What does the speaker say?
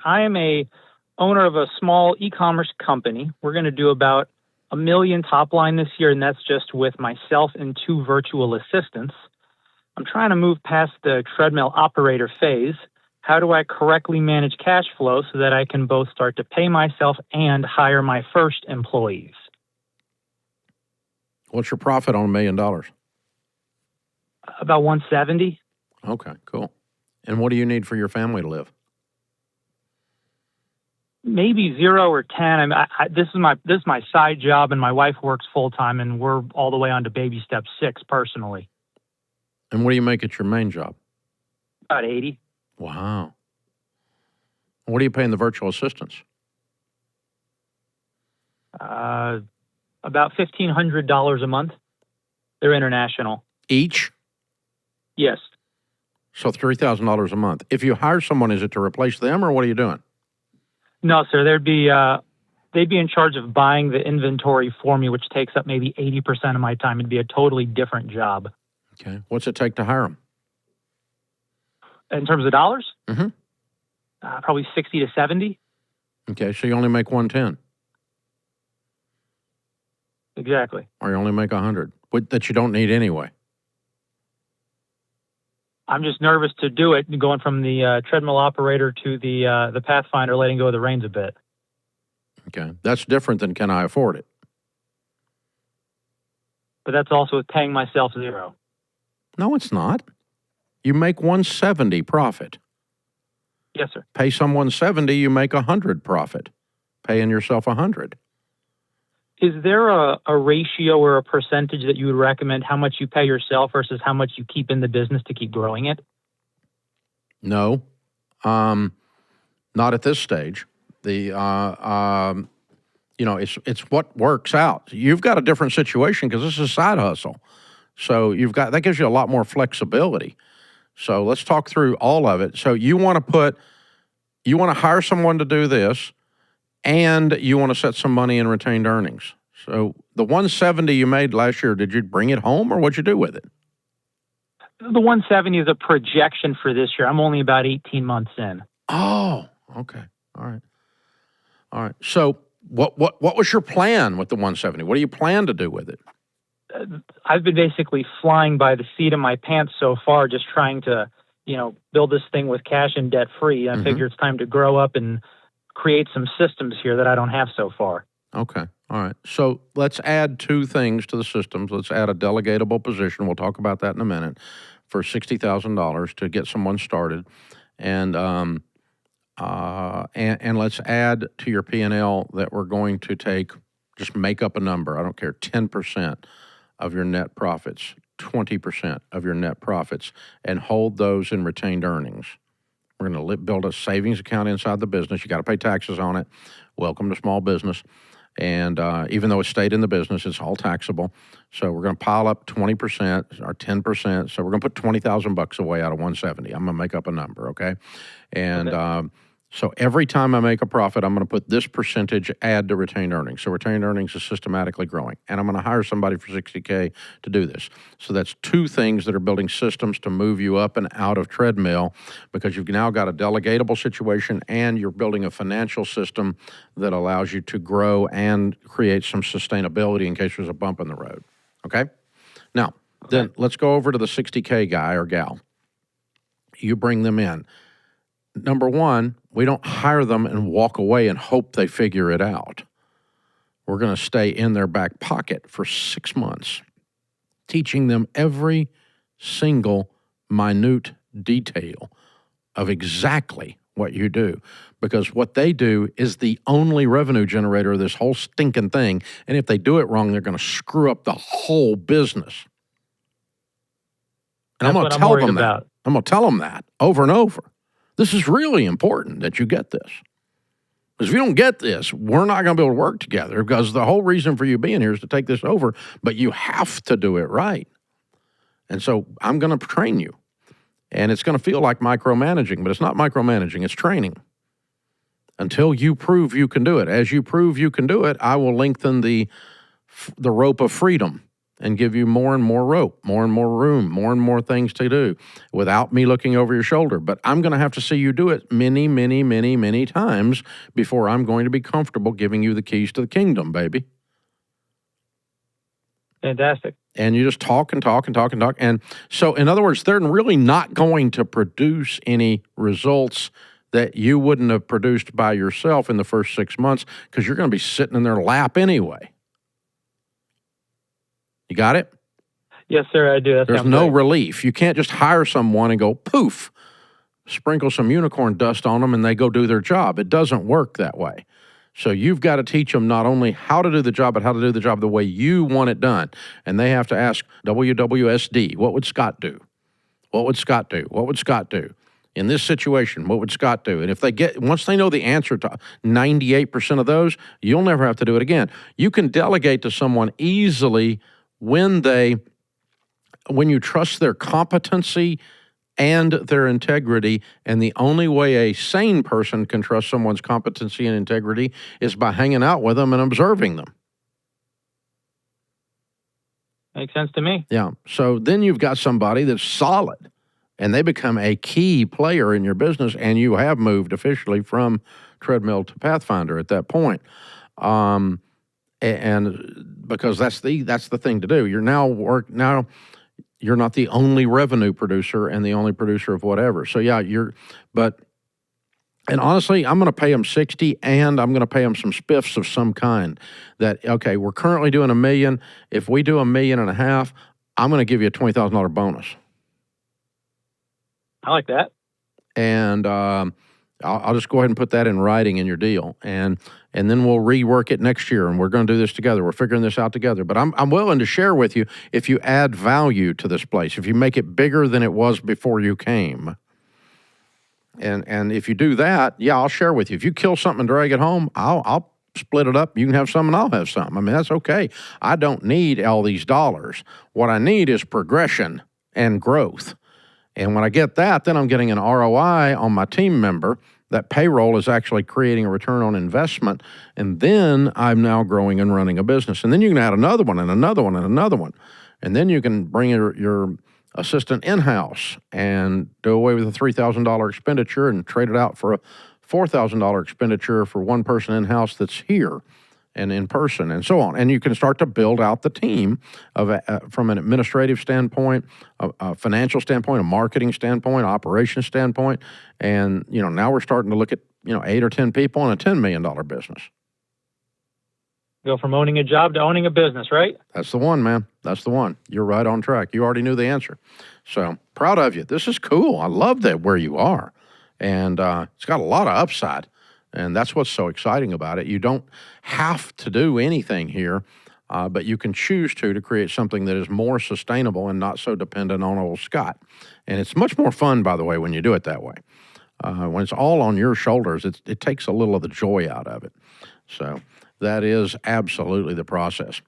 I am a owner of a small e-commerce company. We're going to do about $1 million top line this year, and that's just with myself and 2 virtual assistants. I'm trying to move past the treadmill operator phase. How do I correctly manage cash flow so that I can both start to pay myself and hire my first employees? What's your profit on $1 million? About 170. Okay, cool. And what do you need for your family to live? Maybe 0 or 10. This is my side job, and my wife works full time, and we're all the way on to baby step 6 personally. And what do you make at your main job? About 80. Wow. What are you paying the virtual assistants? About $1,500 a month. They're international. Each? Yes. So $3,000 a month. If you hire someone, is it to replace them, or what are you doing? No, sir. They'd be in charge of buying the inventory for me, which takes up maybe 80% of my time. It'd be a totally different job. Okay. What's it take to hire them? In terms of dollars? Mm-hmm. Probably 60 to 70. Okay, so you only make 110. Exactly. Or you only make 100, that you don't need anyway. I'm just nervous to do it, going from the treadmill operator to the Pathfinder, letting go of the reins a bit. Okay, that's different than can I afford it? But that's also with paying myself 0. No, it's not. You make 170 profit. Yes, sir. Pay someone 70, you make 100 profit. Paying yourself 100. Is there a ratio or a percentage that you would recommend how much you pay yourself versus how much you keep in the business to keep growing it? No, not at this stage. It's what works out. You've got a different situation because this is a side hustle. So that gives you a lot more flexibility. So let's talk through all of it. So you want to hire someone to do this, and you want to set some money in retained earnings. So the 170 you made last year, did you bring it home, or what'd you do with it? The 170 is a projection for this year. I'm only about 18 months in. Oh, okay. All right. So what was your plan with the 170? What do you plan to do with it? I've been basically flying by the seat of my pants so far, just trying to, build this thing with cash and debt free. I figure it's time to grow up and create some systems here that I don't have so far. Okay. All right. So let's add 2 things to the systems. Let's add a delegatable position. We'll talk about that in a minute for $60,000 to get someone started. And let's add to your P&L that we're going to just make up a number. I don't care, 10% of your net profits, 20% of your net profits, and hold those in retained earnings. We're going to build a savings account inside the business. You got to pay taxes on it. Welcome to small business. And even though it stayed in the business, it's all taxable. So we're going to pile up 20% or 10%. So we're going to put $20,000 away out of 170. I'm going to make up a number, okay? And so every time I make a profit, I'm going to put this percentage add to retained earnings. So retained earnings is systematically growing. And I'm going to hire somebody for $60K to do this. So that's 2 things that are building systems to move you up and out of treadmill, because you've now got a delegatable situation and you're building a financial system that allows you to grow and create some sustainability in case there's a bump in the road. Okay? Now, then let's go over to the $60K guy or gal. You bring them in. Number 1, we don't hire them and walk away and hope they figure it out. We're going to stay in their back pocket for 6 months, teaching them every single minute detail of exactly what you do, because what they do is the only revenue generator of this whole stinking thing, and if they do it wrong, they're going to screw up the whole business. And I'm going to tell them that. I'm going to tell them that over and over. This is really important that you get this. Because if you don't get this, we're not going to be able to work together, because the whole reason for you being here is to take this over, but you have to do it right. And so I'm going to train you. And it's going to feel like micromanaging, but it's not micromanaging, it's training. Until you prove you can do it. As you prove you can do it, I will lengthen the rope of freedom and give you more and more rope, more and more room, more and more things to do without me looking over your shoulder. But I'm going to have to see you do it many, many, many, many times before I'm going to be comfortable giving you the keys to the kingdom, baby. Fantastic. And you just talk and talk and talk and talk. And so, in other words, they're really not going to produce any results that you wouldn't have produced by yourself in the first 6 months because you're going to be sitting in their lap anyway. You got it? Yes, sir, I do. There's no relief. You can't just hire someone and go, poof, sprinkle some unicorn dust on them and they go do their job. It doesn't work that way. So you've got to teach them not only how to do the job, but how to do the job the way you want it done. And they have to ask WWSD, what would Scott do? What would Scott do? What would Scott do? In this situation, what would Scott do? And if once they know the answer to 98% of those, you'll never have to do it again. You can delegate to someone easily when you trust their competency and their integrity, and the only way a sane person can trust someone's competency and integrity is by hanging out with them and observing them. Makes sense to me. Yeah. So then you've got somebody that's solid, and they become a key player in your business, and you have moved officially from treadmill to Pathfinder at that point. And because that's the thing to do. You're not the only revenue producer and the only producer of whatever. So yeah, and honestly, I'm going to pay them 60 and I'm going to pay them some spiffs of some kind that, okay, we're currently doing $1 million. If we do $1.5 million, I'm going to give you a $20,000 bonus. I like that. And I'll just go ahead and put that in writing in your deal. And then we'll rework it next year, and we're going to do this together. We're figuring this out together. But I'm willing to share with you if you add value to this place, if you make it bigger than it was before you came. And if you do that, yeah, I'll share with you. If you kill something and drag it home, I'll split it up. You can have some and I'll have some. I mean, that's okay. I don't need all these dollars. What I need is progression and growth. And when I get that, then I'm getting an ROI on my team member. That payroll is actually creating a return on investment. And then I'm now growing and running a business. And then you can add another one and another one and another one. And then you can bring your assistant in-house and do away with a $3,000 expenditure and trade it out for a $4,000 expenditure for one person in-house that's here and in person and so on. And you can start to build out the team from an administrative standpoint, a financial standpoint, a marketing standpoint, operations standpoint. And, now we're starting to look at, 8 or 10 people in a $10 million business. Go from owning a job to owning a business, right? That's the one, man. That's the one. You're right on track. You already knew the answer. So proud of you. This is cool. I love that where you are. And it's got a lot of upside. And that's what's so exciting about it. You don't have to do anything here, but you can choose to create something that is more sustainable and not so dependent on old Scott. And it's much more fun, by the way, when you do it that way. When it's all on your shoulders, it takes a little of the joy out of it. So that is absolutely the process.